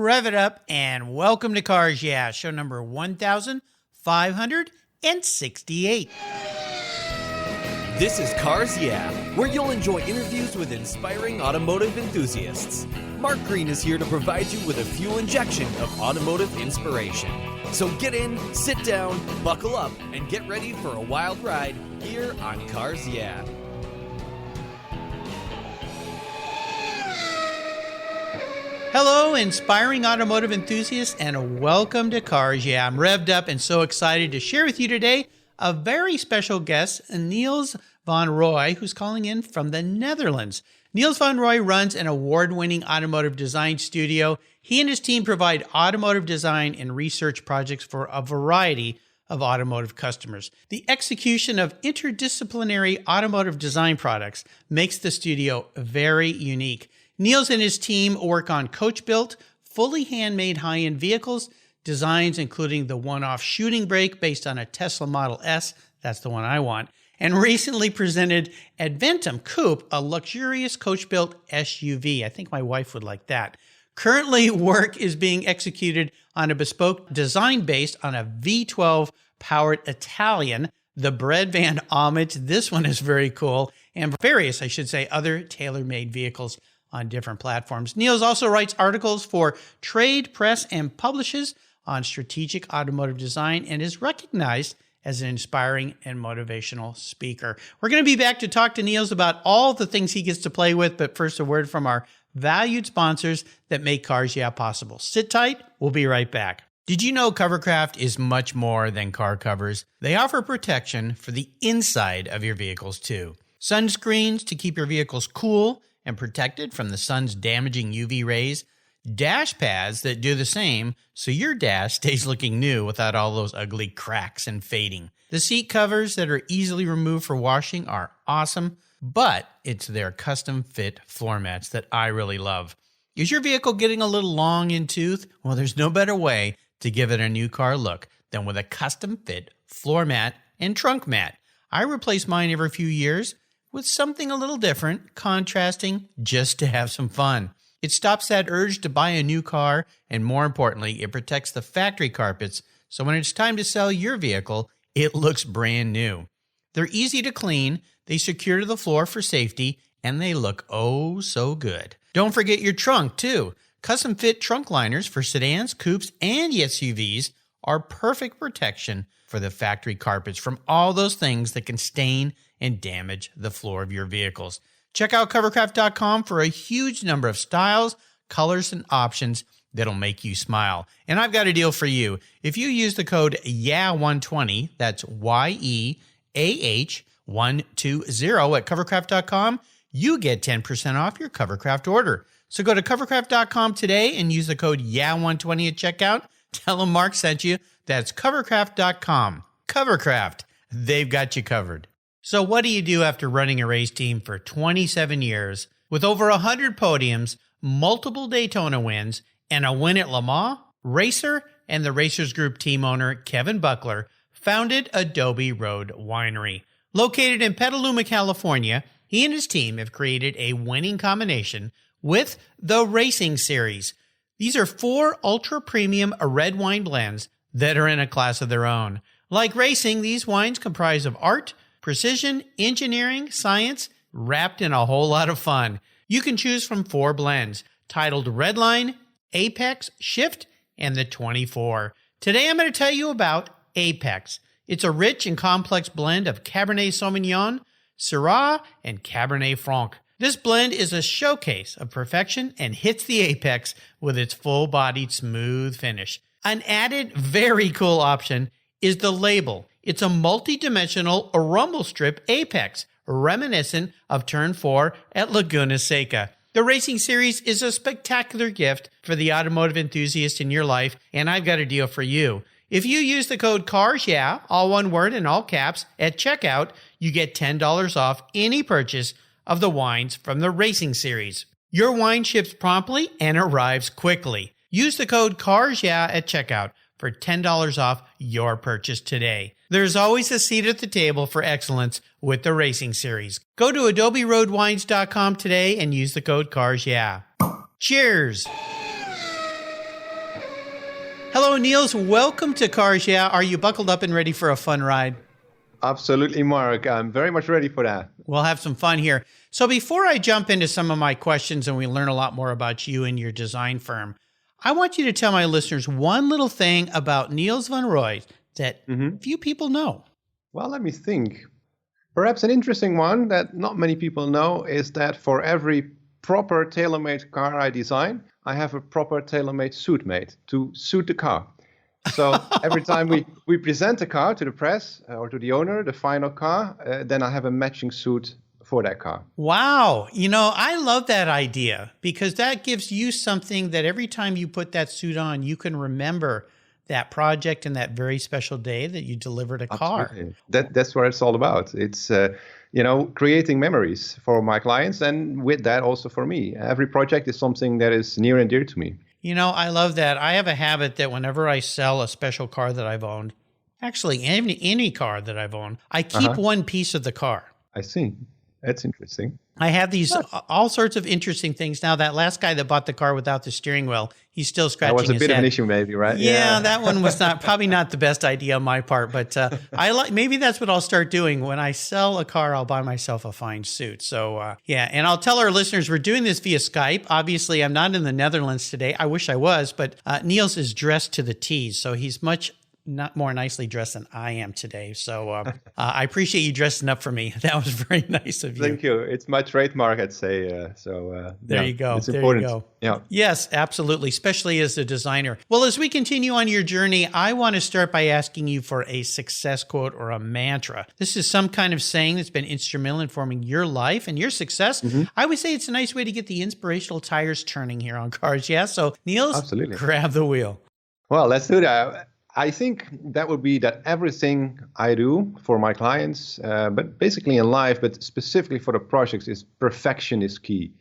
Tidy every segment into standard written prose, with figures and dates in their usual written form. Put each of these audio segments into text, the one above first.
rev it up, and welcome to Cars Yeah, show number 1568. This is Cars Yeah, where you'll enjoy interviews with inspiring automotive enthusiasts. Mark Green is here to provide you with a fuel injection of automotive inspiration. So get in, sit down, buckle up, and get ready for a wild ride here on Cars Yeah. Hello, inspiring automotive enthusiasts, and welcome to Cars Yeah. I'm revved up and so excited to share with you today a very special guest, Niels van Roij, who's calling in from the Netherlands. Niels van Roij runs an award-winning automotive design studio. He and his team provide automotive design and research projects for a variety of automotive customers. The execution of interdisciplinary automotive design products makes the studio very unique. Niels and his team work on coach-built, fully handmade high-end vehicles, designs including the one-off shooting brake based on a Tesla Model S, that's the one I want, and recently presented Adventum Coupe, a luxurious coach-built SUV. I think my wife would like that. Currently, work is being executed on a bespoke design based on a V12-powered Italian, the Bread Van Homage. This one is very cool, and various, other tailor-made vehicles on different platforms. Niels also writes articles for trade, press, and publishes on strategic automotive design and is recognized as an inspiring and motivational speaker. We're going to be back to talk to Niels about all the things he gets to play with, but first a word from our valued sponsors that make Cars Yeah possible. Sit tight, we'll be right back. Did you know Covercraft is much more than car covers? They offer protection for the inside of your vehicles too. Sunscreens to keep your vehicles cool and protected from the sun's damaging UV rays, dash pads that do the same so your dash stays looking new without all those ugly cracks and fading. The seat covers that are easily removed for washing are awesome, but it's their custom fit floor mats that I really love. Is your vehicle getting a little long in tooth? Well, there's no better way to give it a new car look than with a custom fit floor mat and trunk mat. I replace mine every few years with something a little different, contrasting, just to have some fun. It stops that urge to buy a new car, and more importantly, it protects the factory carpets, so when it's time to sell your vehicle, it looks brand new. They're easy to clean, they secure to the floor for safety, and they look oh so good. Don't forget your trunk, too. Custom-fit trunk liners for sedans, coupes, and SUVs are perfect protection for the factory carpets from all those things that can stain and damage the floor of your vehicles. Check out Covercraft.com for a huge number of styles, colors, and options that'll make you smile. And I've got a deal for you. If you use the code YEAH120, that's YEAH120 at Covercraft.com, you get 10% off your Covercraft order. So go to Covercraft.com today and use the code YEAH120 at checkout. Tell them Mark sent you. That's Covercraft.com. Covercraft, they've got you covered. So what do you do after running a race team for 27 years with over 100 podiums, multiple Daytona wins, and a win at Le Mans? Racer and the Racers Group team owner Kevin Buckler founded Adobe Road Winery. Located in Petaluma, California, he and his team have created a winning combination with the Racing Series. These are 4 ultra-premium red wine blends that are in a class of their own. Like racing, these wines comprise of art, precision, engineering, science, wrapped in a whole lot of fun. You can choose from 4 blends, titled Redline, Apex, Shift, and the 24. Today I'm going to tell you about Apex. It's a rich and complex blend of Cabernet Sauvignon, Syrah, and Cabernet Franc. This blend is a showcase of perfection and hits the apex with its full-bodied, smooth finish. An added, very cool option is the label. It's a multi-dimensional rumble strip apex, reminiscent of Turn 4 at Laguna Seca. The Racing Series is a spectacular gift for the automotive enthusiast in your life, and I've got a deal for you. If you use the code CARSYEAH, all one word in all caps, at checkout, you get $10 off any purchase of the wines from the Racing Series. Your wine ships promptly and arrives quickly. Use the code CARSYEAH at checkout for $10 off your purchase today. There's always a seat at the table for excellence with the Racing Series. Go to adoberoadwines.com today and use the code CARSYEAH. Cheers! So, Niels, welcome to Cars Yeah. Are you buckled up and ready for a fun ride? Absolutely, Mark. I'm very much ready for that. We'll have some fun here. So before I jump into some of my questions and we learn a lot more about you and your design firm, I want you to tell my listeners one little thing about Niels van Roij that few people know. Well, let me think. Perhaps an interesting one that not many people know is that for every proper tailor-made car I design, I have a proper tailor-made suit made to suit the car. So every time we present a car to the press or to the owner, the final car, then I have a matching suit for that car. Wow. I love that idea because that gives you something that every time you put that suit on, you can remember that project and that very special day that you delivered a car. Absolutely. That's what it's all about. It's, creating memories for my clients and with that also for me. Every project is something that is near and dear to me. I love that. I have a habit that whenever I sell a special car that I've owned, actually any car that I've owned, I keep one piece of the car. I see. That's interesting. I have these all sorts of interesting things. Now, that last guy that bought the car without the steering wheel, he's still scratching his head. That was a bit of an issue maybe, right? Yeah, that one was probably not the best idea on my part, but maybe that's what I'll start doing. When I sell a car, I'll buy myself a fine suit. So, and I'll tell our listeners we're doing this via Skype. Obviously, I'm not in the Netherlands today. I wish I was, but Niels is dressed to the T's, so he's much not more nicely dressed than I am today. So I appreciate you dressing up for me. That was very nice of you. Thank you. It's my trademark, I'd say. There you go. It's there important. You go. Yeah. Yes, absolutely, especially as a designer. Well, as we continue on your journey, I want to start by asking you for a success quote or a mantra. This is some kind of saying that's been instrumental in forming your life and your success. I would say it's a nice way to get the inspirational tires turning here on Cars Yeah. So, Niels, absolutely. Grab the wheel. Well, let's do that. I think that would be that everything I do for my clients, but basically in life, but specifically for the projects, is perfection is key.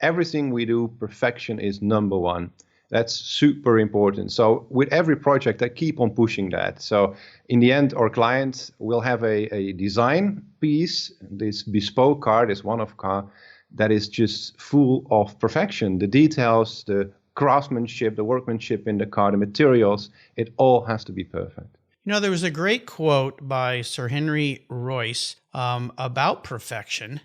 Everything we do, perfection is number one. That's super important. So with every project, I keep on pushing that. So in the end, our clients will have a design piece, this bespoke car, this one-off car, that is just full of perfection. The details, the craftsmanship, the workmanship in the car, the materials, it all has to be perfect. There was a great quote by Sir Henry Royce about perfection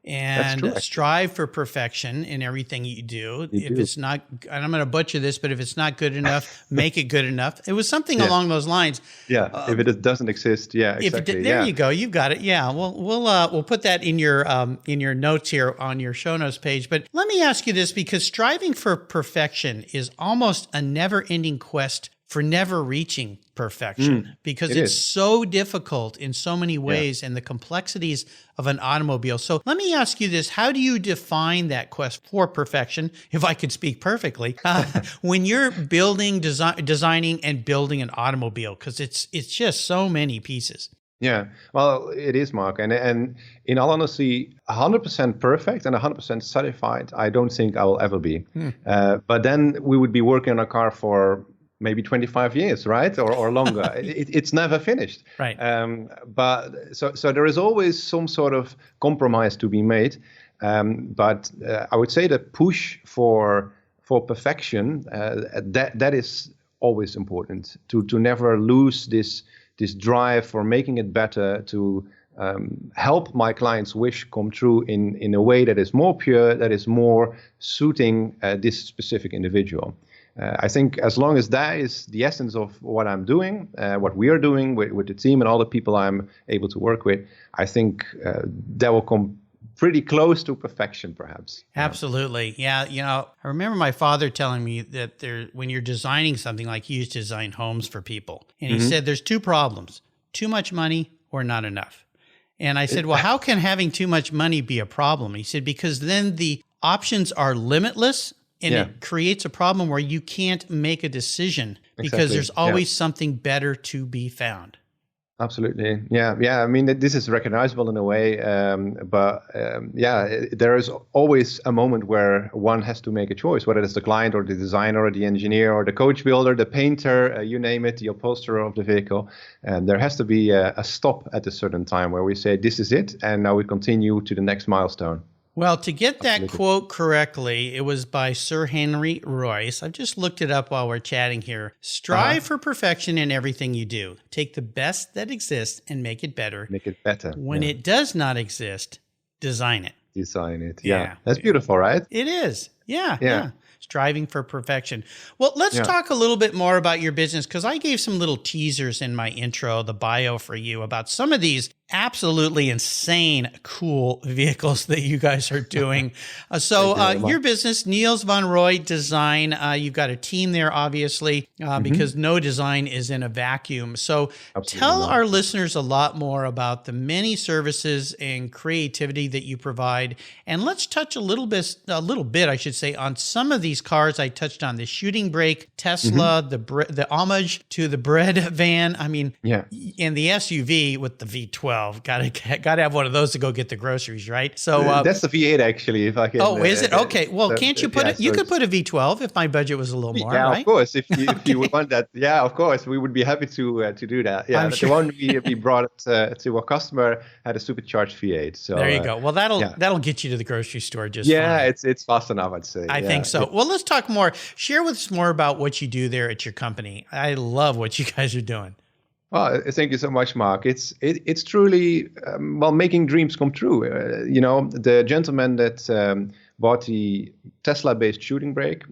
and strive for perfection in everything you do. It's not, and I'm going to butcher this, but if it's not good enough, make it good enough. It was something along those lines. Yeah, if it doesn't exist, exactly. There you go, you've got it. Yeah, we'll put that in your notes here on your show notes page. But let me ask you this, because striving for perfection is almost a never-ending quest for never reaching perfection, because it's so difficult in so many ways and the complexities of an automobile. So let me ask you this. How do you define that quest for perfection, if I could speak perfectly, when you're building, designing and building an automobile? Because it's just so many pieces. Yeah, well, it is, Mark. And in all honesty, 100% perfect and 100% satisfied, I don't think I will ever be. But then we would be working on a car for maybe 25 years, right? Or longer. It's never finished. Right. But so there is always some sort of compromise to be made. But I would say the push for perfection, that is always important, to never lose this drive for making it better, to help my client's wish come true in a way that is more pure, that is more suiting this specific individual. I think as long as that is the essence of what I'm doing, what we are doing with the team and all the people I'm able to work with, I think that will come pretty close to perfection, perhaps. Absolutely. Yeah. I remember my father telling me that when you're designing something, like he used to design homes for people, and he said there's two problems: too much money or not enough. And I said, well, how can having too much money be a problem? He said, because then the options are limitless. And it creates a problem where you can't make a decision because there's always something better to be found. Absolutely. Yeah. I mean, this is recognizable in a way. But there is always a moment where one has to make a choice, whether it's the client or the designer or the engineer or the coach builder, the painter, you name it, the upholsterer of the vehicle. And there has to be a stop at a certain time where we say, this is it. And now we continue to the next milestone. Well, to get that Absolutely. quote correctly, it was by Sir Henry Royce. I've just looked it up while we're chatting here. Strive for perfection in everything you do. Take the best that exists and make it better. Make it better. When it does not exist, design it. Design it. Yeah. Yeah. That's beautiful, right? It is. Yeah. Yeah. Striving for perfection. Well, let's talk a little bit more about your business, because I gave some little teasers in my intro, the bio for you, about some of these absolutely insane, cool vehicles that you guys are doing. Your business, Niels van Roij Design, you've got a team there, obviously, because no design is in a vacuum. So tell our listeners a lot more about the many services and creativity that you provide. And let's touch a little bit, I should say, on some of these cars. I touched on the shooting brake, Tesla, the homage to the bread van. I mean, and the SUV with the V12. Got to have one of those to go get the groceries, right? So that's the V8 actually. If I can. Oh, is it? Okay. Well, can't you put it? You could put a V12 if my budget was a little more, right? Of course. If you would want that, of course, we would be happy to do that. Yeah, I'm sure. The one we brought to a customer had a supercharged V8. So there you go. Well, that'll get you to the grocery store just fine. It's fast enough, I'd say. I think so. Well, let's talk more. Share with us more about what you do there at your company. I love what you guys are doing. Well, thank you so much, Mark. It's truly making dreams come true. The gentleman that bought the Tesla-based shooting brake,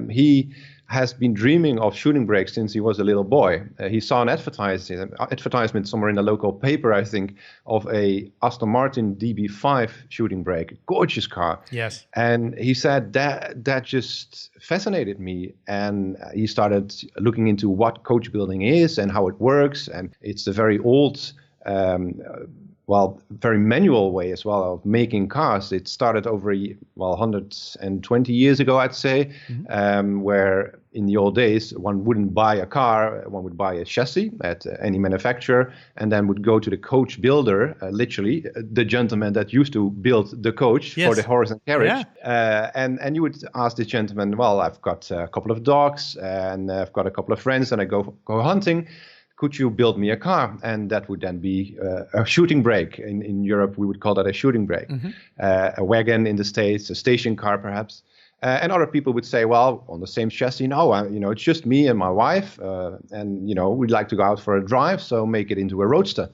he has been dreaming of shooting brakes since he was a little boy. He saw an advertisement somewhere in the local paper, I think, of a Aston Martin DB5 shooting brake, gorgeous car. Yes. And he said that just fascinated me. And he started looking into what coach building is and how it works. And it's a very old, very manual way as well of making cars. It started over 120 years ago, I'd say, where in the old days, one wouldn't buy a car, one would buy a chassis at any manufacturer, and then would go to the coach builder, literally, the gentleman that used to build the coach for the horse and carriage. Yeah. And you would ask this gentleman, well, I've got a couple of dogs, and I've got a couple of friends, and I go hunting. Could you build me a car? And that would then be a shooting brake. In Europe, we would call that a shooting brake. A wagon in the States, a station car perhaps. And other people would say, well, on the same chassis, no, it's just me and my wife. And we'd like to go out for a drive, so make it into a roadster.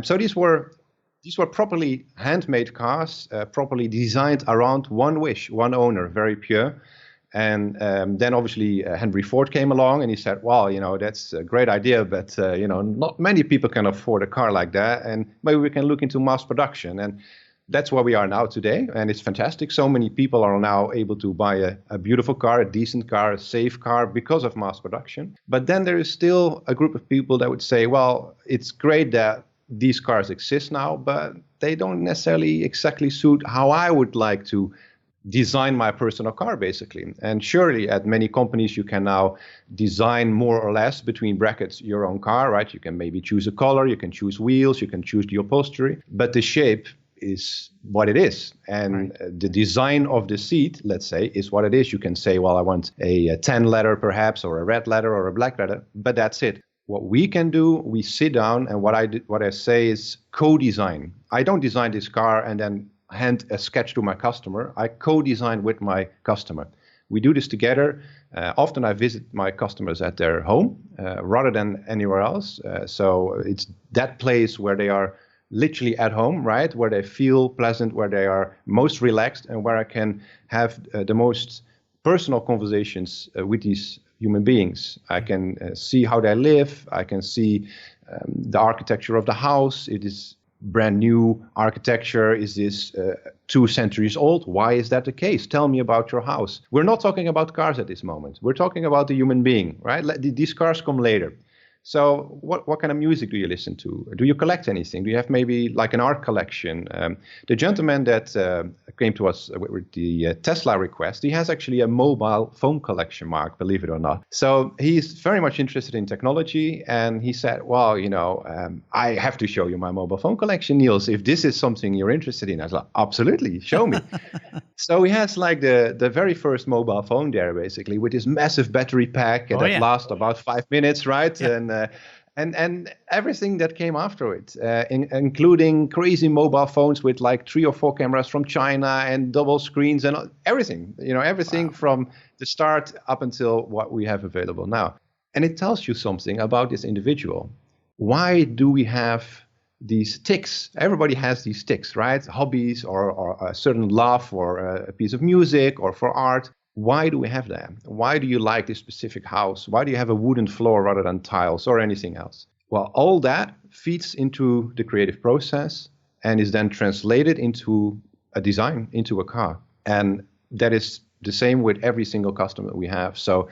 So these were properly handmade cars, properly designed around one wish, one owner, very pure. And then obviously Henry Ford came along and he said, well, that's a great idea, but, not many people can afford a car like that. And maybe we can look into mass production. And that's where we are now today. And it's fantastic. So many people are now able to buy a beautiful car, a decent car, a safe car because of mass production. But then there is still a group of people that would say, well, it's great that these cars exist now, but they don't necessarily exactly suit how I would like to design my personal car, basically. And surely at many companies, you can now design more or less between brackets your own car, right? You can maybe choose a color, you can choose wheels, you can choose the upholstery, but the shape is what it is. And the design of the seat, let's say, is what it is. You can say, well, I want a tan leather perhaps, or a red leather or a black leather, but that's it. What we can do, we sit down, and what I say is co-design. I don't design this car and then hand a sketch to my customer. I co-design with my customer. We do this together. Often I visit my customers at their home rather than anywhere else. So it's that place where they are literally at home, right? Where they feel pleasant, where they are most relaxed, and where I can have the most personal conversations with these human beings. I can see how they live. I can see the architecture of the house. It is brand new architecture. Is this 2 centuries old? Why is that the case? Tell me about your house. We're not talking about cars at this moment. We're talking about the human being, right? These cars come later. So what kind of music do you listen to? Do you collect anything? Do you have maybe like an art collection? The gentleman that came to us with the Tesla request, he has actually a mobile phone collection, Mark, believe it or not. So he's very much interested in technology. And he said, well, I have to show you my mobile phone collection, Niels, if this is something you're interested in. I was like, absolutely, show me. So he has like the very first mobile phone there, basically, with this massive battery pack that lasts about 5 minutes, right? Yeah. and everything that came after it, including crazy mobile phones with like 3 or 4 cameras from China and double screens and everything, everything from the start up until what we have available now. And it tells you something about this individual. Why do we have these tics? Everybody has these tics, right? Hobbies or a certain love for a piece of music or for art. Why do we have that? Why do you like this specific house? Why do you have a wooden floor rather than tiles or anything else? Well, all that feeds into the creative process and is then translated into a design, into a car. And that is the same with every single customer we have. So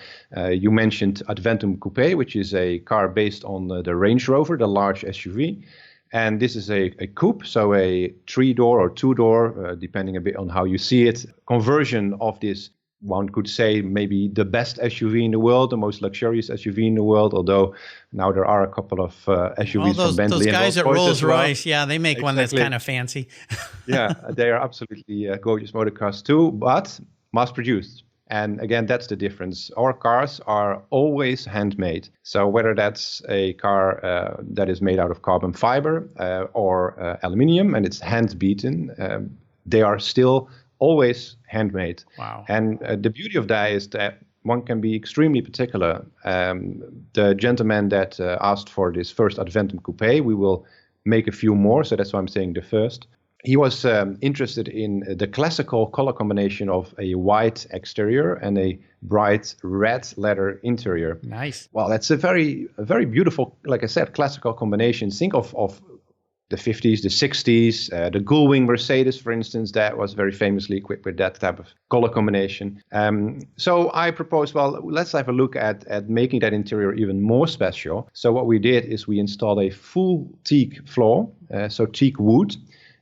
you mentioned Adventum Coupe, which is a car based on the Range Rover, the large SUV. And this is a coupe, so a 3-door or 2-door, depending a bit on how you see it, conversion of this. One could say maybe the best SUV in the world, the most luxurious SUV in the world, although now there are a couple of SUVs from Bentley. Those guys and at Rolls-Royce, well. yeah, they make one that's kind of fancy. Yeah, they are absolutely gorgeous motor cars too, but mass-produced. And again, that's the difference. Our cars are always handmade. So whether that's a car that is made out of carbon fiber or aluminium and it's hand-beaten, they are still always handmade. Wow. And the beauty of that is that one can be extremely particular. The gentleman that asked for this first Adventum Coupe, we will make a few more, so that's why I'm saying the first. He was interested in the classical color combination of a white exterior and a bright red leather interior. Nice. Well, that's a very beautiful, like I said, classical combination. Think of the 50s, the 60s, the Gullwing Mercedes, for instance, that was very famously equipped with that type of color combination. So I proposed, well, let's have a look at making that interior even more special. So what we did is we installed a full teak floor, so teak wood,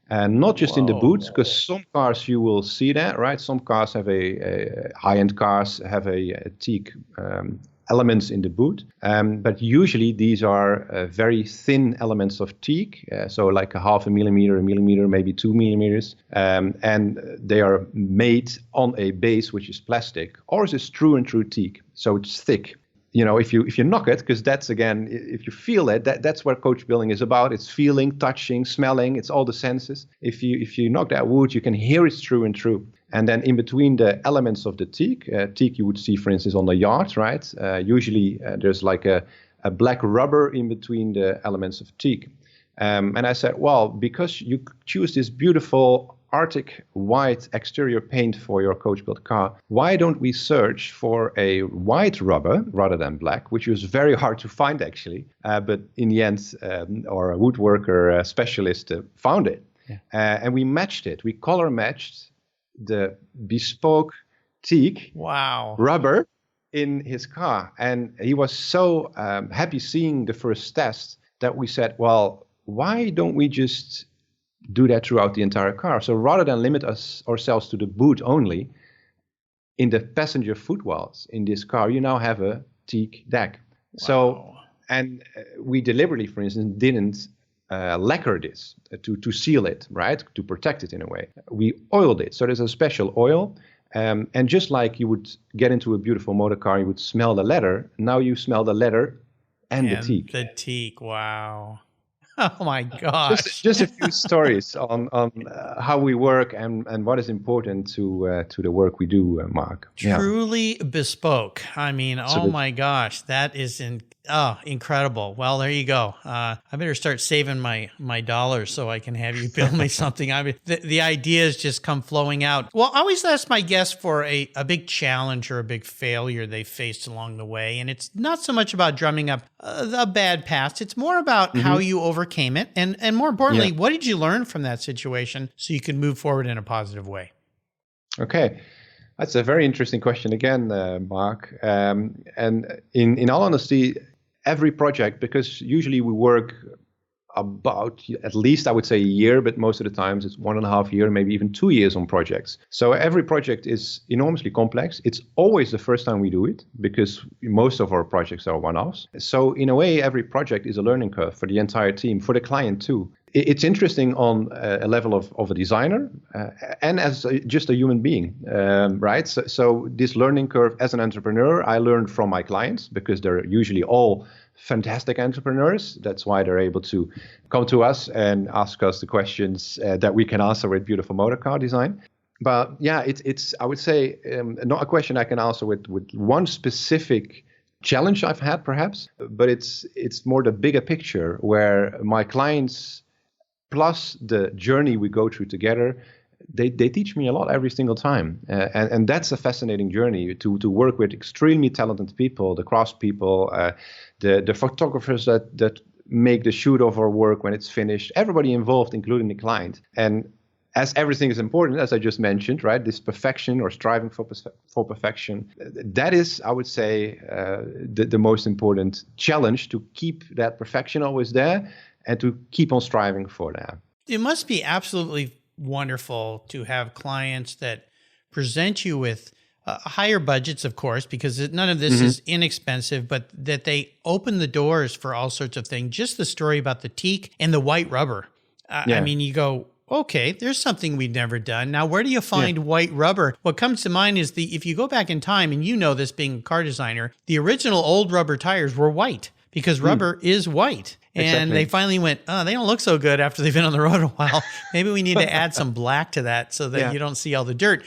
and not just in the boot, because some cars you will see that, right? Some cars have a high-end cars have a teak elements in the boot, but usually these are very thin elements of teak, so like a 0.5 millimeter, a millimeter, maybe 2 millimeters, and they are made on a base which is plastic. Ours is true and true teak, so it's thick. If you knock it, because that's again, if you feel it, that's what coach building is about. It's feeling, touching, smelling. It's all the senses. If you knock that wood, you can hear it's true and true. And then in between the elements of the teak you would see, for instance, on the yard, right? Usually there's like a black rubber in between the elements of teak. And I said, well, because you choose this beautiful Arctic white exterior paint for your coach built car, why don't we search for a white rubber rather than black, which was very hard to find actually, but in the end our woodworker specialist found it. Yeah. And we matched it. We color matched the bespoke teak rubber in his car, and he was so happy seeing the first test that we said, well, why don't we just do that throughout the entire car? So rather than limit ourselves to the boot only, in the passenger footwells in this car, you now have a teak deck. Wow. So, and we deliberately, for instance, didn't lacquer this to seal it, right? To protect it in a way. We oiled it. So there's a special oil. And just like you would get into a beautiful motor car, you would smell the leather. Now you smell the leather and the teak. The teak, wow. Oh my gosh! Just a few stories on how we work and what is important to the work we do, Mark. Truly bespoke. I mean, oh my gosh, that is incredible. Well, there you go. I better start saving my dollars so I can have you build me something. I mean, the ideas just come flowing out. Well, I always ask my guests for a big challenge or a big failure they faced along the way, and it's not so much about drumming up a bad past. It's more about how you overcame it, and more importantly, what did you learn from that situation so you can move forward in a positive way? Okay. That's a very interesting question again, Mark. And in all honesty, every project, because usually we work about at least I would say a year, but most of the times it's 1.5 years, maybe even 2 years on projects. So every project is enormously complex. It's always the first time we do it because most of our projects are one-offs. So in a way, every project is a learning curve for the entire team, for the client too. it's interesting on a level of a designer and as just a human being, right? So this learning curve as an entrepreneur, I learned from my clients because they're usually all fantastic entrepreneurs. That's why they're able to come to us and ask us the questions that we can answer with beautiful motorcar design. But yeah, it's I would say not a question I can answer with one specific challenge I've had perhaps, but it's more the bigger picture where my clients plus the journey we go through together, they teach me a lot every single time. And that's a fascinating journey to work with extremely talented people, the craftspeople, the photographers that make the shoot of our work when it's finished, everybody involved, including the client. And as everything is important, as I just mentioned, right, this perfection or striving for perfection, that is, I would say, the most important challenge, to keep that perfection always there and to keep on striving for that. It must be absolutely wonderful to have clients that present you with higher budgets, of course, because none of this is inexpensive, but that they open the doors for all sorts of things. Just the story about the teak and the white rubber. I mean, you go, okay, there's something we've never done. Now, where do you find white rubber? What comes to mind is if you go back in time, and you know this being a car designer, the original old rubber tires were white because rubber is white. And Exactly. they finally went, oh, they don't look so good after they've been on the road a while. Maybe we need to add some black to that so that you don't see all the dirt.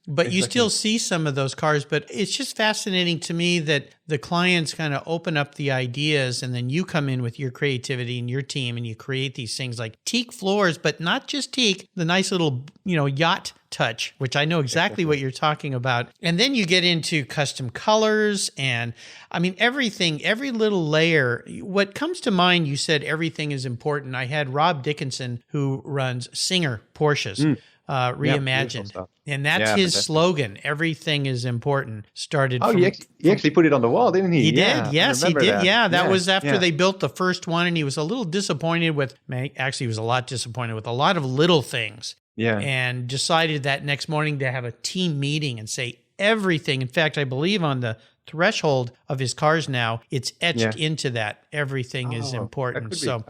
But you still see some of those cars. But it's just fascinating to me that the clients kind of open up the ideas, and then you come in with your creativity and your team, and you create these things like teak floors, but not just teak, the nice little, yacht touch, which I know exactly what you're talking about. And then you get into custom colors and, I mean, everything, every little layer. What comes to mind, you said everything is important. I had Rob Dickinson, who runs Singer Porsches. Reimagined. And that's his slogan. Everything is important. Started. Oh, he actually put it on the wall, didn't he? He did. Yes, he did. That. Yeah, that was after they built the first one, and he was a little disappointed with, actually, he was a lot disappointed with a lot of little things. Yeah. And decided that next morning to have a team meeting and say everything. In fact, I believe on the threshold of his cars now, it's etched into that. Everything is important. So,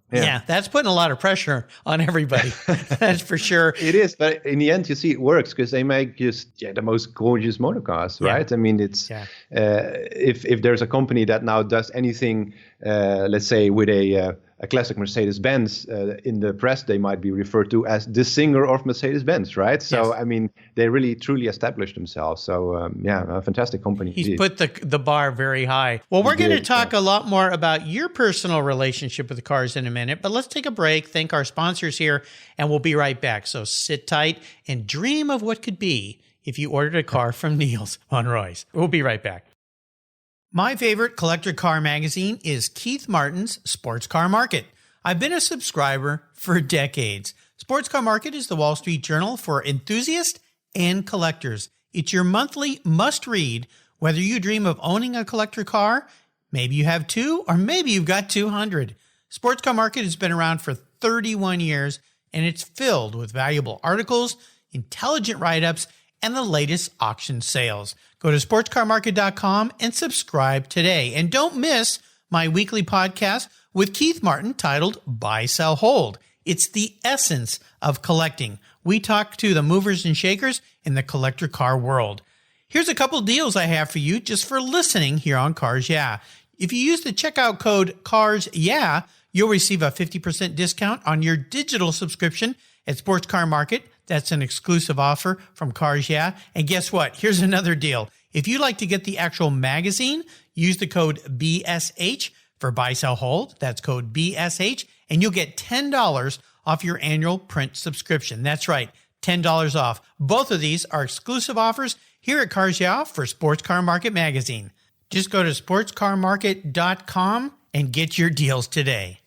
that's putting a lot of pressure on everybody. That's for sure. It is, but in the end, you see it works because they make just the most gorgeous motor cars, right? I mean, it's if there's a company that now does anything, let's say with a classic Mercedes-Benz, in the press, they might be referred to as the Singer of Mercedes-Benz, right? So, I mean, they really, truly established themselves. So, a fantastic company. He's put the bar very high. Well, we're going to talk a lot more about your personal relationship with the cars in a minute, but let's take a break, thank our sponsors here, and we'll be right back. So sit tight and dream of what could be if you ordered a car from Niels van Roij. We'll be right back. My favorite collector car magazine is Keith Martin's Sports Car Market. I've been a subscriber for decades. Sports Car Market is the Wall Street Journal for enthusiasts and collectors. It's your monthly must-read, whether you dream of owning a collector car, maybe you have 2, or maybe you've got 200. Sports Car Market has been around for 31 years, and it's filled with valuable articles, intelligent write-ups, and the latest auction sales. Go to sportscarmarket.com and subscribe today. And don't miss my weekly podcast with Keith Martin titled Buy, Sell, Hold. It's the essence of collecting. We talk to the movers and shakers in the collector car world. Here's a couple deals I have for you just for listening here on Cars Yeah. If you use the checkout code Cars Yeah, you'll receive a 50% discount on your digital subscription at Sports Car Market. That's an exclusive offer from Cars Yeah. And guess what? Here's another deal. If you'd like to get the actual magazine, use the code BSH for Buy, Sell, Hold. That's code BSH, and you'll get $10 off your annual print subscription. That's right, $10 off. Both of these are exclusive offers here at Cars Yeah for Sports Car Market Magazine. Just go to sportscarmarket.com and get your deals today.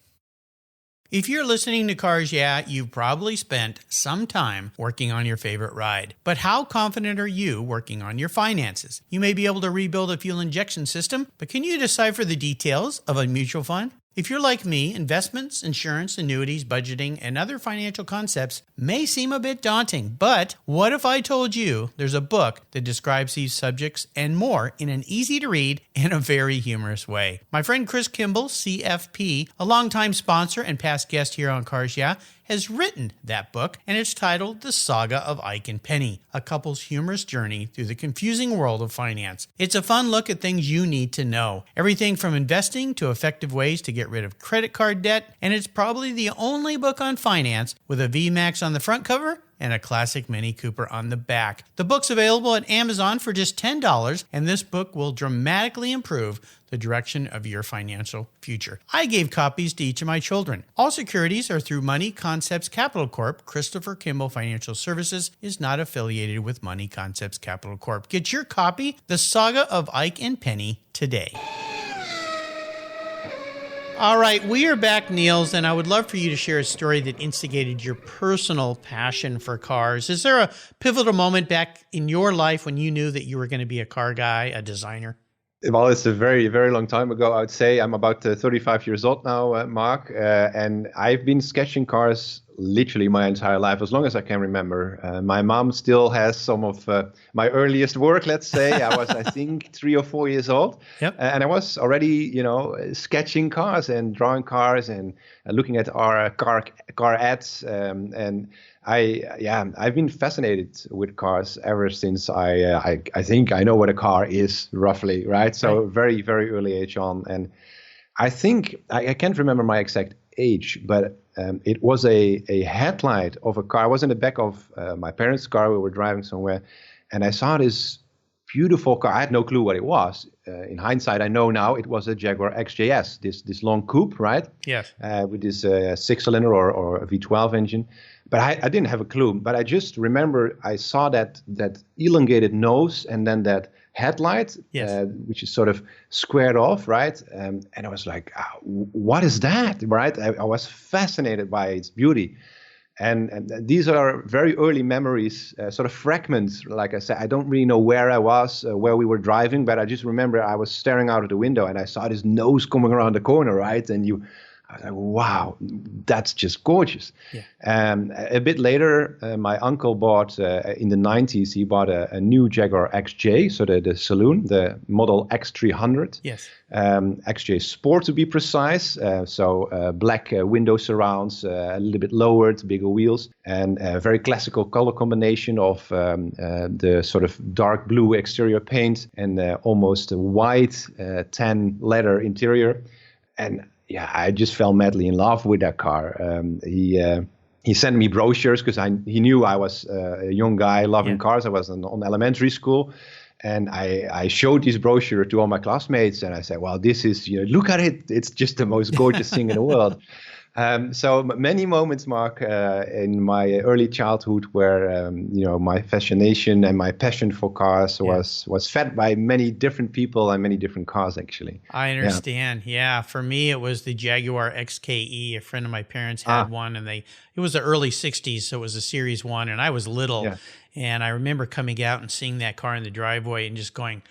If you're listening to Cars Yeah, you've probably spent some time working on your favorite ride. But how confident are you working on your finances? You may be able to rebuild a fuel injection system, but can you decipher the details of a mutual fund? If you're like me, investments, insurance, annuities, budgeting, and other financial concepts may seem a bit daunting, but what if I told you there's a book that describes these subjects and more in an easy-to-read and a very humorous way? My friend Chris Kimball, CFP, a longtime sponsor and past guest here on Cars Yeah, has written that book, and it's titled The Saga of Ike and Penny, a couple's humorous journey through the confusing world of finance. It's a fun look at things you need to know, everything from investing to effective ways to get rid of credit card debt, and it's probably the only book on finance with a VMAX on the front cover and a classic Mini Cooper on the back. The book's available at Amazon for just $10, and this book will dramatically improve the direction of your financial future. I gave copies to each of my children. All securities are through Money Concepts Capital Corp. Christopher Kimball Financial Services is not affiliated with Money Concepts Capital Corp. Get your copy, The Saga of Ike and Penny, today. All right, we are back, Niels, and I would love for you to share a story that instigated your personal passion for cars. Is there a pivotal moment back in your life when you knew that you were going to be a car guy, a designer? Well, it's a very, very long time ago, I would say. I'm about 35 years old now, Mark, and I've been sketching cars literally my entire life, as long as I can remember. My mom still has some of my earliest work, let's say. I was, I think, 3 or 4 years old. Yep. And I was already, sketching cars and drawing cars and looking at our car ads. And I've been fascinated with cars ever since I think I know what a car is roughly, right? So very, very early age on. And I think I can't remember my exact age, but it was a headlight of a car. I was in the back of my parents' car. We were driving somewhere, and I saw this beautiful car. I had no clue what it was. In hindsight, I know now it was a Jaguar XJS, this long coupe, right? Yes. With this 6-cylinder or a V12 engine. But I didn't have a clue. But I just remember I saw that elongated nose and then that headlight, yes. Which is sort of squared off, right? And I was like, what is that, right? I was fascinated by its beauty. And these are very early memories, sort of fragments. Like I said, I don't really know where I was, where we were driving, but I just remember I was staring out of the window and I saw this nose coming around the corner, right? And I was like, wow, that's just gorgeous. Yeah. A bit later, my uncle bought, in the 90s, he bought a new Jaguar XJ, so the saloon, the model X300. Yes. XJ Sport to be precise. So black window surrounds, a little bit lowered, bigger wheels, and a very classical color combination of the sort of dark blue exterior paint and almost a white tan leather interior. And yeah, I just fell madly in love with that car. He sent me brochures because he knew I was a young guy loving cars. I was on elementary school. And I showed this brochure to all my classmates. And I said, well, this is, look at it. It's just the most gorgeous thing in the world. So many moments, Mark, in my early childhood where, my fascination and my passion for cars was fed by many different people and many different cars, actually. I understand. Yeah. For me, it was the Jaguar XKE. A friend of my parents had one, and it was the early 60s. So it was a Series 1, and I was little. Yeah. And I remember coming out and seeing that car in the driveway and just going,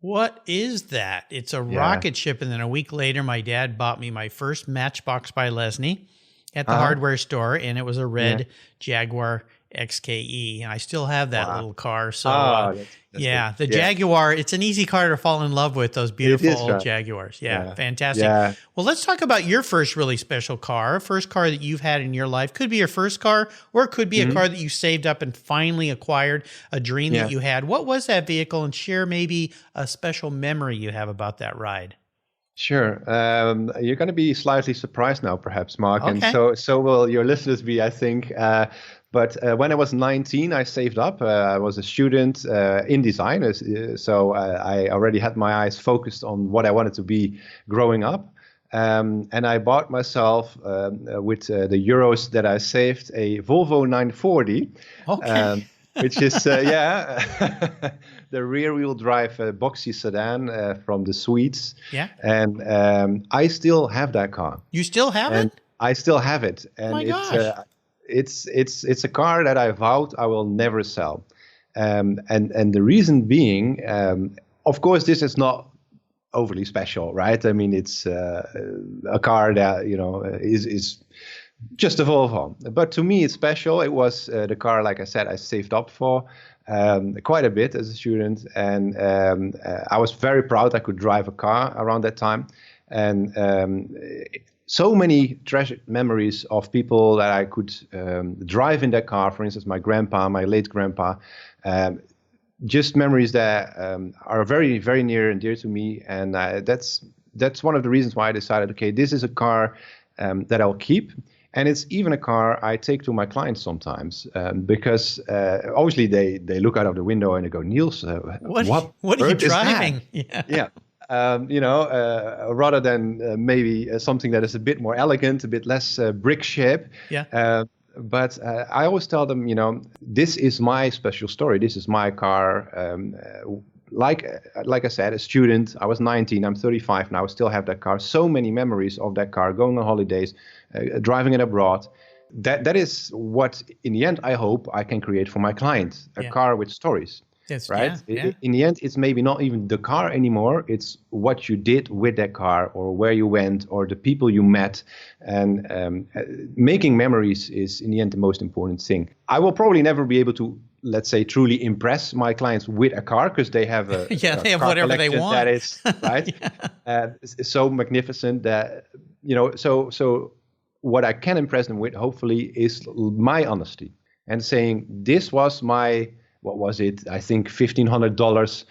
what is that? It's a rocket ship. And then a week later, my dad bought me my first Matchbox by Lesney at the hardware store, and it was a red Jaguar XKE, and I still have that little car. So, that's the Jaguar, it's an easy car to fall in love with, those beautiful old Jaguars. Yeah, fantastic. Yeah. Well, let's talk about your first really special car, first car that you've had in your life. Could be your first car, or it could be a car that you saved up and finally acquired, a dream that you had. What was that vehicle? And share maybe a special memory you have about that ride. Sure. You're going to be slightly surprised now, perhaps, Mark. Okay. And so will your listeners be, I think. But when I was 19, I saved up. I was a student in design. So I already had my eyes focused on what I wanted to be growing up. And I bought myself, with the euros that I saved, a Volvo 940. Okay. Which is, the rear-wheel drive boxy sedan from the Swedes. Yeah. And I still have that car. You still have it? I still have it. And my gosh. It's a car that I vowed I will never sell. And the reason being, of course, this is not overly special, right? I mean, it's a car that is just a Volvo. But to me, it's special. It was the car, like I said, I saved up for quite a bit as a student, and I was very proud I could drive a car around that time, and so many treasured memories of people that I could drive in that car. For instance, my grandpa, my late grandpa. Just memories that are very, very near and dear to me, and that's one of the reasons why I decided, okay, this is a car that I'll keep, and it's even a car I take to my clients sometimes because obviously they look out of the window and they go, Niels, what are you driving? Yeah. Rather than maybe something that is a bit more elegant, a bit less brick shape. Yeah. But I always tell them, this is my special story. This is my car. Like I said, a student, I was 19, I'm 35 now, I still have that car. So many memories of that car, going on holidays, driving it abroad. That is what, in the end, I hope I can create for my client, a car with stories. Yes, right? Yeah. In the end, it's maybe not even the car anymore. It's what you did with that car, or where you went, or the people you met. And making memories is, in the end, the most important thing. I will probably never be able to, let's say, truly impress my clients with a car, because they have a they have whatever they want. That is right. So magnificent that So what I can impress them with, hopefully, is my honesty and saying, this was my. What was it? I think $1,500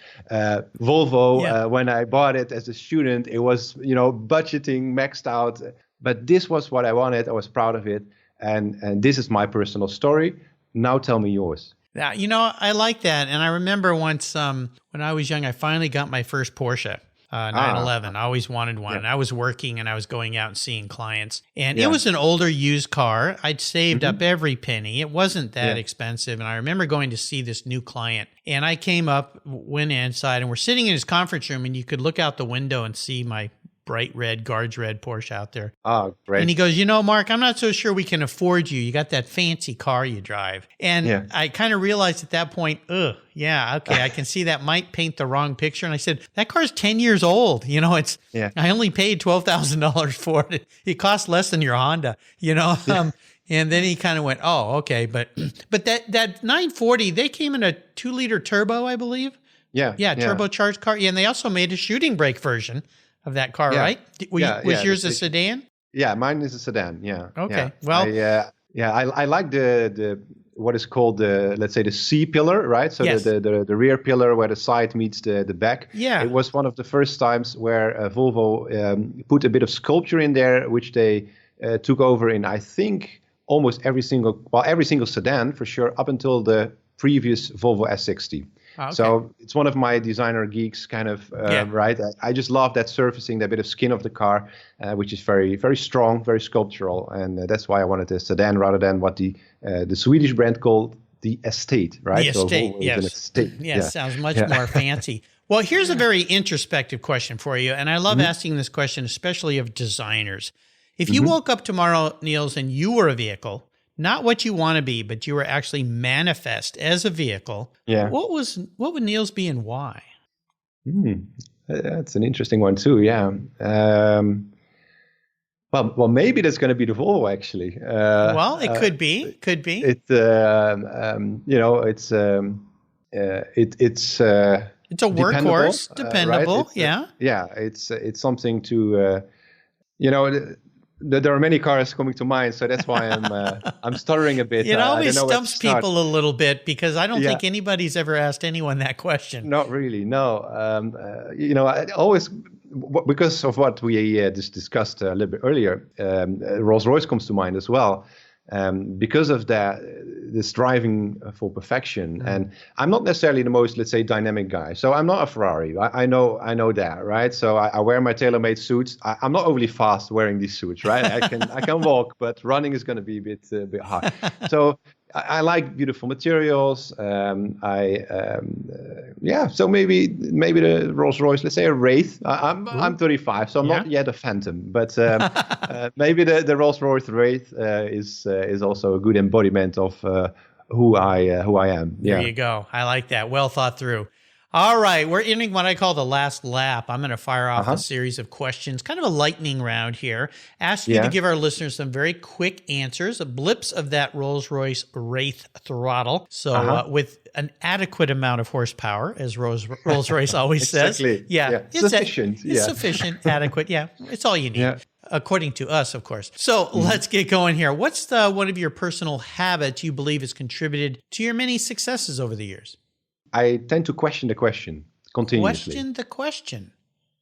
Volvo. When I bought it as a student, it was, budgeting maxed out. But this was what I wanted. I was proud of it. And this is my personal story. Now tell me yours. Yeah, I like that. And I remember once when I was young, I finally got my first Porsche. 911. I always wanted one. And I was working and I was going out and seeing clients. And it was an older used car. I'd saved up every penny. It wasn't that expensive. And I remember going to see this new client. And I came up, went inside, and we're sitting in his conference room, and you could look out the window and see my bright red, Guards red Porsche out there. Oh, great. And he goes, Mark, I'm not so sure we can afford you. You got that fancy car you drive. And I kind of realized at that point, okay, I can see that might paint the wrong picture. And I said, that car's 10 years old. I only paid $12,000 for it. It costs less than your Honda, And then he kind of went, oh, okay. But that 940, they came in a 2-liter turbo, I believe. Yeah. Turbocharged car. Yeah, and they also made a shooting brake version of that car, right? Was yours a sedan? Yeah, mine is a sedan. Yeah. Okay. Yeah. Well, I like the what is called let's say the C pillar, right? So the rear pillar where the side meets the back. Yeah. It was one of the first times where Volvo put a bit of sculpture in there, which they took over in, I think, almost every single sedan for sure, up until the previous Volvo S60. Okay. So it's one of my designer geeks kind of, right? I just love that surfacing, that bit of skin of the car, which is very, very strong, very sculptural. And that's why I wanted a sedan rather than what the Swedish brand called the Estate, right? The Estate, Estate. Yes, sounds much more fancy. Well, here's a very introspective question for you. And I love asking this question, especially of designers. If you woke up tomorrow, Niels, and you were a vehicle, not what you want to be, but you were actually manifest as a vehicle. Yeah. What would Niels be and why? That's an interesting one too. Yeah. Well, maybe that's going to be the Volvo actually. Well, it could be. It's a workhorse, dependable. Right? It's something to, there are many cars coming to mind, so that's why I'm stuttering a bit. It always stumps people a little bit because I don't think anybody's ever asked anyone that question. Not really, no. I always, because of what we just discussed a little bit earlier, Rolls-Royce comes to mind as well. Because of this driving for perfection, and I'm not necessarily the most, let's say, dynamic guy. So I'm not a Ferrari. I know that, right? So I wear my tailor-made suits. I'm not overly fast wearing these suits, right? I can walk, but running is going to be a bit hard. So I like beautiful materials. So maybe the Rolls-Royce, let's say a Wraith. I'm 35, so I'm not yet a Phantom, but maybe the Rolls-Royce Wraith is also a good embodiment of who I am. There you go. I like that. Well thought through. All right, we're ending what I call the last lap. I'm going to fire off a series of questions, kind of a lightning round here. Ask you to give our listeners some very quick answers, blips of that Rolls-Royce Wraith throttle. So with an adequate amount of horsepower, as Rolls-Royce always says. Yeah. Sufficient. It's sufficient, adequate. Yeah, it's all you need. According to us, of course. So let's get going here. What's one of your personal habits you believe has contributed to your many successes over the years? I tend to question the question continuously. Question the question.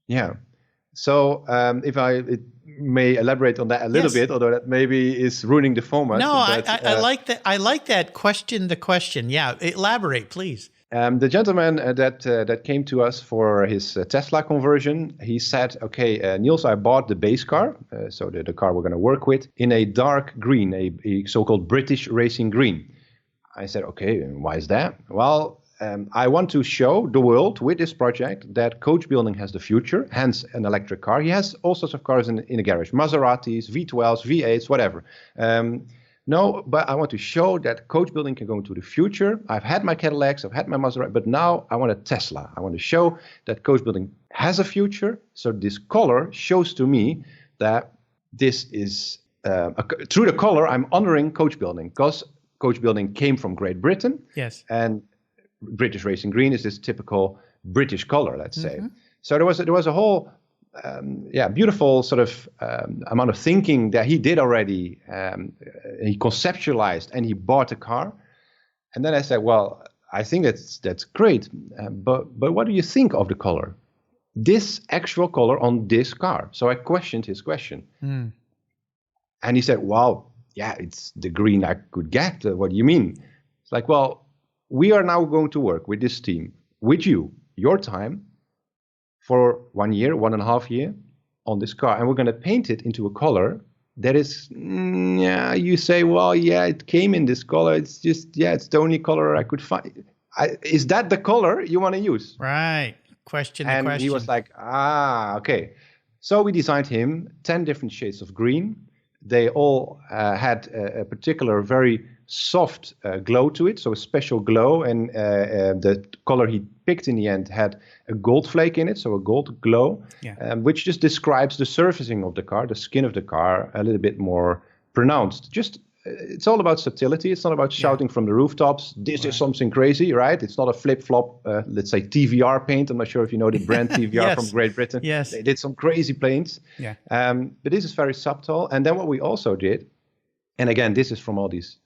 Yeah. So if I may elaborate on that a little bit, although that maybe is ruining the format. No, I like that. I like that. Question the question. Yeah. Elaborate, please. The gentleman that came to us for his Tesla conversion, he said, okay, Niels, I bought the base car, so the car we're going to work with, in a dark green, a so-called British racing green. I said, okay, and why is that? Well, I want to show the world with this project that coach building has the future, hence an electric car. He has all sorts of cars in the garage, Maseratis, V12s, V8s, whatever. No, but I want to show that coach building can go into the future. I've had my Cadillacs, I've had my Maserati, but now I want a Tesla. I want to show that coach building has a future. So this color shows to me that this is, through the color, I'm honoring coach building, because coach building came from Great Britain. Yes. And British racing green is this typical British color, let's say. So there was a whole beautiful sort of amount of thinking that he did already. He conceptualized and he bought a car. And then I said, well, I think that's great, but what do you think of the color? This actual color on this car. So I questioned his question. And he said, wow, yeah, it's the green I could get. What do you mean? It's like, well, we are now going to work with this team, with you, your time, for 1 year, 1.5 years on this car. And we're going to paint it into a color that is, you say, well, yeah, it came in this color. It's just, it's the only color I could find. Is that the color you want to use? Right. Question. And he was like, okay. So we designed him 10 different shades of green. They all had a particular very soft glow to it, so a special glow, and the color he picked in the end had a gold flake in it, so a gold glow, which just describes the surfacing of the car, the skin of the car, a little bit more pronounced. Just it's all about subtlety. It's not about shouting from the rooftops, this is something crazy, right? It's not a flip-flop, let's say TVR paint. I'm not sure if you know the brand TVR from Great Britain. Yes. They did some crazy paints. But this is very subtle. And then what we also did, and again, this is from all these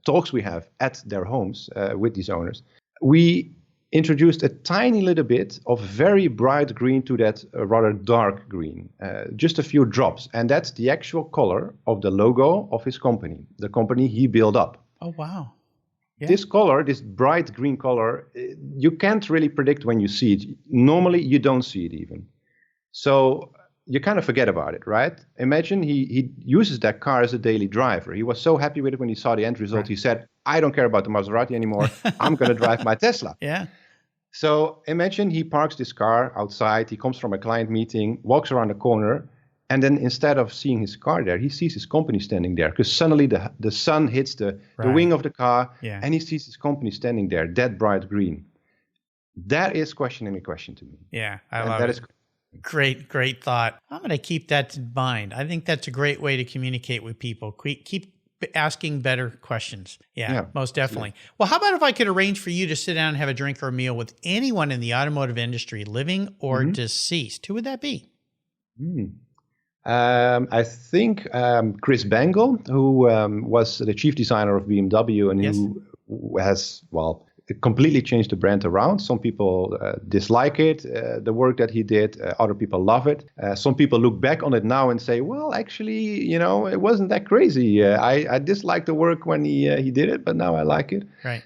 talks we have at their homes with these owners, we introduced a tiny little bit of very bright green to that rather dark green, just a few drops. And that's the actual color of the logo of his company, the company he built up. Oh, wow. Yeah. This color, this bright green color, you can't really predict when you see it. Normally, you don't see it even. So you kind of forget about it, right? Imagine he uses that car as a daily driver. He was so happy with it when he saw the end result. Right. He said, I don't care about the Maserati anymore. I'm going to drive my Tesla. Yeah. So imagine he parks this car outside. He comes from a client meeting, walks around the corner, and then instead of seeing his car there, he sees his company standing there, because suddenly the sun hits the wing of the car, and he sees his company standing there, that bright green. That is questioning the question to me. Yeah, I love it. Great thought. I'm going to keep that in mind. I think that's a great way to communicate with people. Keep asking better questions. Yeah, most definitely. Well, how about if I could arrange for you to sit down and have a drink or a meal with anyone in the automotive industry, living or deceased? Who would that be? I think Chris Bangle, who was the chief designer of BMW and who has, completely changed the brand around. Some people dislike it, the work that he did. Other people love it. Some people look back on it now and say, well, actually, it wasn't that crazy. I disliked the work when he did it, but now I like it. Right.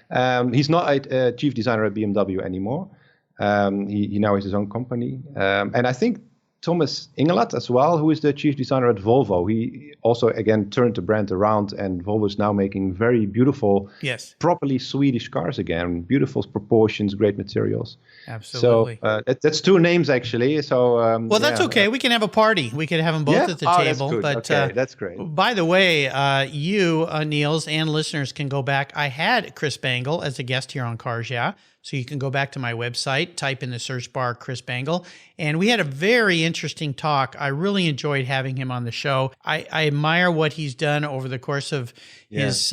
He's not a chief designer at BMW anymore. He now has his own company. And I think Thomas Ingelat as well, who is the chief designer at Volvo. He also, again, turned the brand around, and Volvo is now making very beautiful, properly Swedish cars again. Beautiful proportions, great materials. Absolutely. So that's two names, actually. So that's okay. We can have a party. We could have them both at the table. That's good. But okay, that's great. By the way, you, Niels, and listeners can go back. I had Chris Bangle as a guest here on Cars Yeah! So you can go back to my website, type in the search bar Chris Bangle. And we had a very interesting talk. I really enjoyed having him on the show. I admire what he's done over the course of his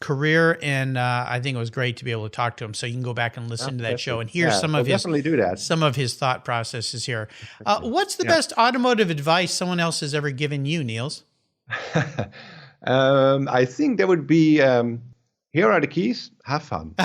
career, and I think it was great to be able to talk to him. So you can go back and listen to that show and hear some of his thought processes here. What's the best automotive advice someone else has ever given you, Niels? I think that would be, here are the keys, have fun.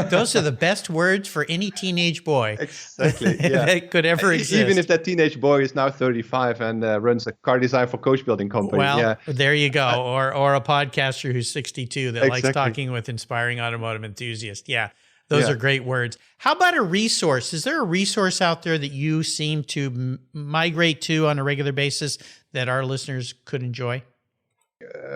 Those are the best words for any teenage boy exactly, that could ever exist. Even if that teenage boy is now 35 and runs a car design for coach building company. Well, there you go. Or a podcaster who's 62 that likes talking with inspiring automotive enthusiasts. Yeah, those are great words. How about a resource? Is there a resource out there that you seem to migrate to on a regular basis that our listeners could enjoy?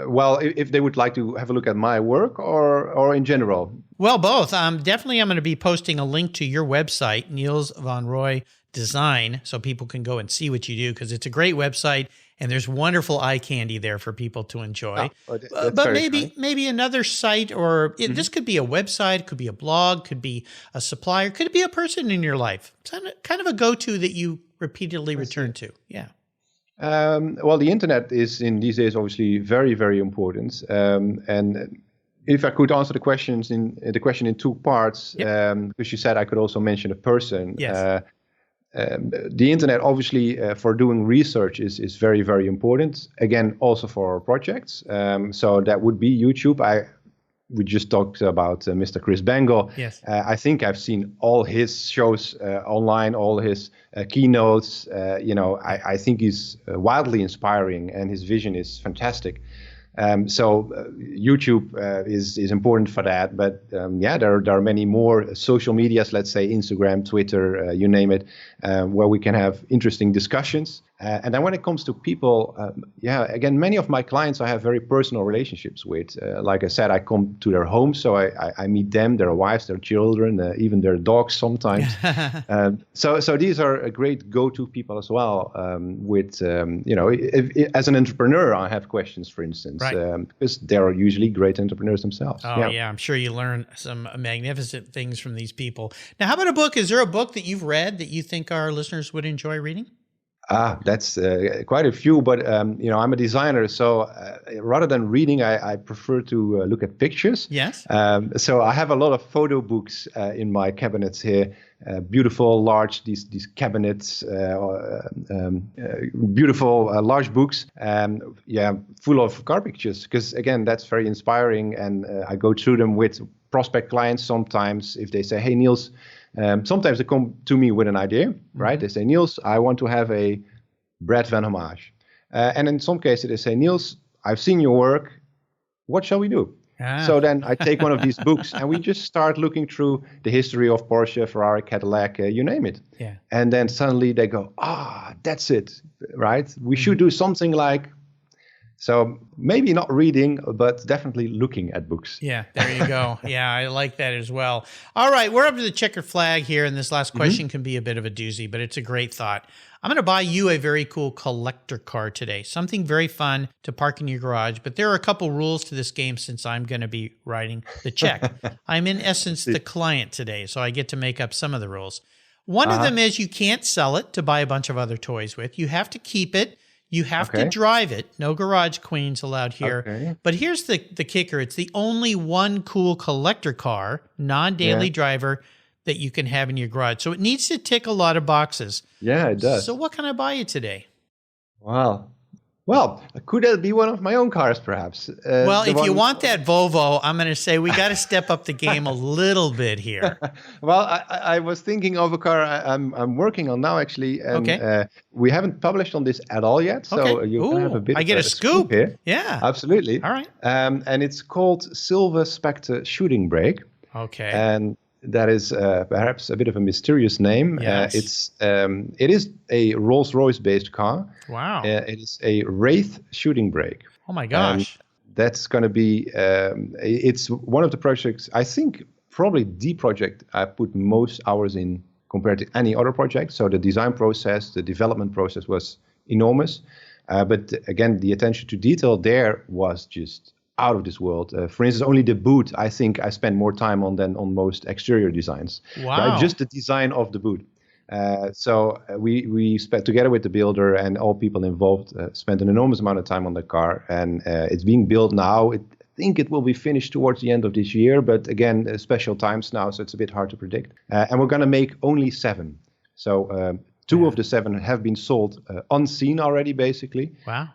Well, if they would like to have a look at my work or in general? Well, both. Definitely, I'm going to be posting a link to your website, Niels van Roij Design, so people can go and see what you do, because it's a great website and there's wonderful eye candy there for people to enjoy. But maybe another site, or this could be a website, could be a blog, could be a supplier, could be a person in your life. Kind of a go-to that you repeatedly return to. Yeah. Well, the internet is in these days obviously very, very important. And if I could answer the question in two parts, because you said I could also mention a person. Yes. The internet, obviously, for doing research is very, very important. Again, also for our projects. So that would be YouTube. We just talked about Mr. Chris Bangle. Yes. I think I've seen all his shows online, all his keynotes. I think he's wildly inspiring and his vision is fantastic. So YouTube is important for that. But there are many more social medias, let's say Instagram, Twitter, you name it, where we can have interesting discussions. And then when it comes to people, again, many of my clients I have very personal relationships with. Like I said, I come to their homes, so I meet them, their wives, their children, even their dogs sometimes. So these are great go-to people as well. If, as an entrepreneur, I have questions, for instance, because they are usually great entrepreneurs themselves. Oh, yeah, I'm sure you learn some magnificent things from these people. Now, how about a book? Is there a book that you've read that you think our listeners would enjoy reading? That's quite a few, but I'm a designer, so rather than reading, I prefer to look at pictures. Yes. So I have a lot of photo books in my cabinets here. Beautiful, large these cabinets, beautiful large books, full of car pictures. Because again, that's very inspiring, and I go through them with prospect clients. Sometimes, if they say, "Hey, Niels." Sometimes they come to me with an idea, right? They say, "Niels, I want to have a Brad Van Homage." And in some cases they say, "Niels, I've seen your work. What shall we do?" So then I take one of these books and we just start looking through the history of Porsche, Ferrari, Cadillac, you name it. Yeah. And then suddenly they go, that's it, right? We should do something like. So maybe not reading, but definitely looking at books. Yeah, there you go. Yeah, I like that as well. All right, we're up to the checkered flag here, and this last question can be a bit of a doozy, but it's a great thought. I'm going to buy you a very cool collector car today, something very fun to park in your garage, but there are a couple rules to this game since I'm going to be writing the check. I'm in essence the client today, so I get to make up some of the rules. One of them is you can't sell it to buy a bunch of other toys with. You have to keep it. You have to drive it. No garage queens allowed here. Okay. But here's the kicker. It's the only one cool collector car, non-daily driver, that you can have in your garage. So it needs to tick a lot of boxes. Yeah, it does. So what can I buy you today? Wow. Well, could that be one of my own cars, perhaps? Well, if you want that Volvo, I'm going to say we got to step up the game a little bit here. Well, I was thinking of a car I'm working on now, actually. And, we haven't published on this at all yet, so you can have a bit. I get a scoop here. Yeah, absolutely. All right. And it's called Silver Spectre Shooting Brake. Okay. And that is perhaps a bit of a mysterious name. Yes. It is a Rolls-Royce based car. Wow. It is a Wraith shooting brake. Oh my gosh. That's going to be, it's one of the projects, I think probably the project I put most hours in compared to any other project. So the design process, the development process was enormous. But again, the attention to detail there was just out of this world. For instance, only the boot, I think I spend more time on than on most exterior designs. Wow. Right? Just the design of the boot. So we spent, together with the builder and all people involved, spent an enormous amount of time on the car, and it's being built now. I think it will be finished towards the end of this year, but again, special times now, so it's a bit hard to predict. And we're going to make only 7. So 2 of the 7 have been sold unseen already, basically. Wow.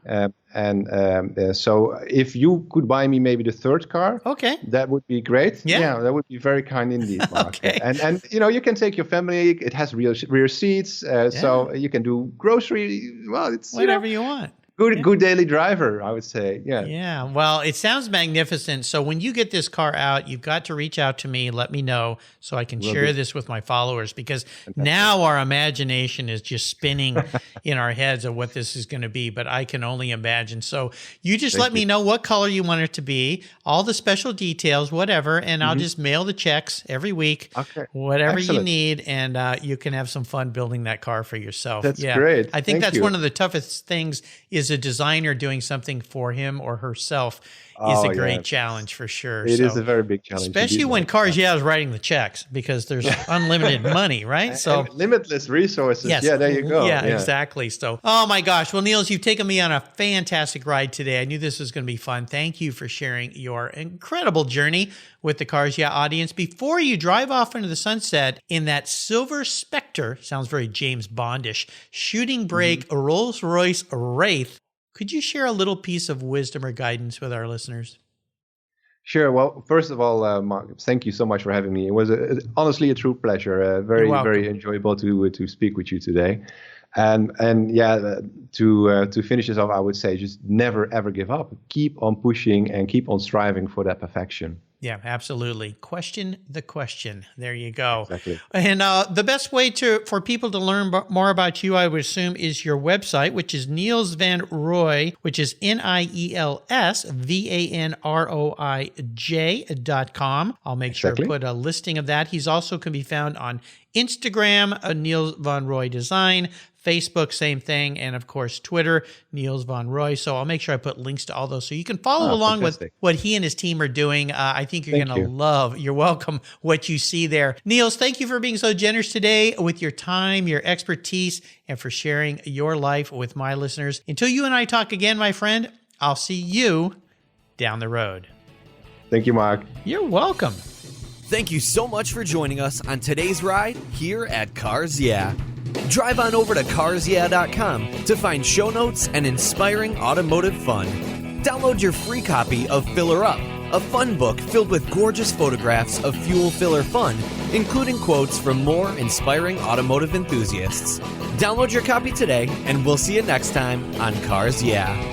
So if you could buy me maybe the 3rd car, okay, that would be great. Yeah, that would be very kind indeed, Mark. Okay. And you can take your family. It has rear seats, so you can do grocery. Well, it's whatever you want. Good daily driver, I would say. Yeah. Well, it sounds magnificent. So when you get this car out, you've got to reach out to me, let me know so I can share this with my followers, because now our imagination is just spinning in our heads of what this is going to be, but I can only imagine. So you just let me know what color you want it to be, all the special details, whatever, and I'll just mail the checks every week, whatever you need, and you can have some fun building that car for yourself. That's great. I think that's one of the toughest things is a designer doing something for him or herself is a great challenge for sure. It is a very big challenge. Especially when Cars Yeah is writing the checks, because there's unlimited money, right? So and limitless resources. Yes. Yeah, there you go. Yeah, exactly. So, oh my gosh. Well, Niels, you've taken me on a fantastic ride today. I knew this was going to be fun. Thank you for sharing your incredible journey with the Cars Yeah audience. Before you drive off into the sunset in that silver Spectre, sounds very James Bondish, shooting brake Rolls-Royce Wraith, could you share a little piece of wisdom or guidance with our listeners? Sure. Well, first of all, Mark, thank you so much for having me. It was honestly a true pleasure. Very enjoyable to speak with you today. And to finish this off, I would say just never ever give up. Keep on pushing and keep on striving for that perfection. Yeah, absolutely. Question the question. There you go. Exactly. And the best way for people to learn more about you, I would assume, is your website, which is Niels van Roij, which is NIELSVANROIJ.com. I'll make sure to put a listing of that. He's also can be found on Instagram, Niels van Roij Design, Facebook, same thing, and of course, Twitter, Niels van Roij. So I'll make sure I put links to all those so you can follow along with what he and his team are doing. I think you're going to love, you're welcome, what you see there. Niels, thank you for being so generous today with your time, your expertise, and for sharing your life with my listeners. Until you and I talk again, my friend, I'll see you down the road. Thank you, Mark. You're welcome. Thank you so much for joining us on today's ride here at Cars Yeah. Drive on over to carsyeah.com to find show notes and inspiring automotive fun. Download your free copy of Filler Up, a fun book filled with gorgeous photographs of fuel filler fun, including quotes from more inspiring automotive enthusiasts. Download your copy today, and we'll see you next time on Cars Yeah.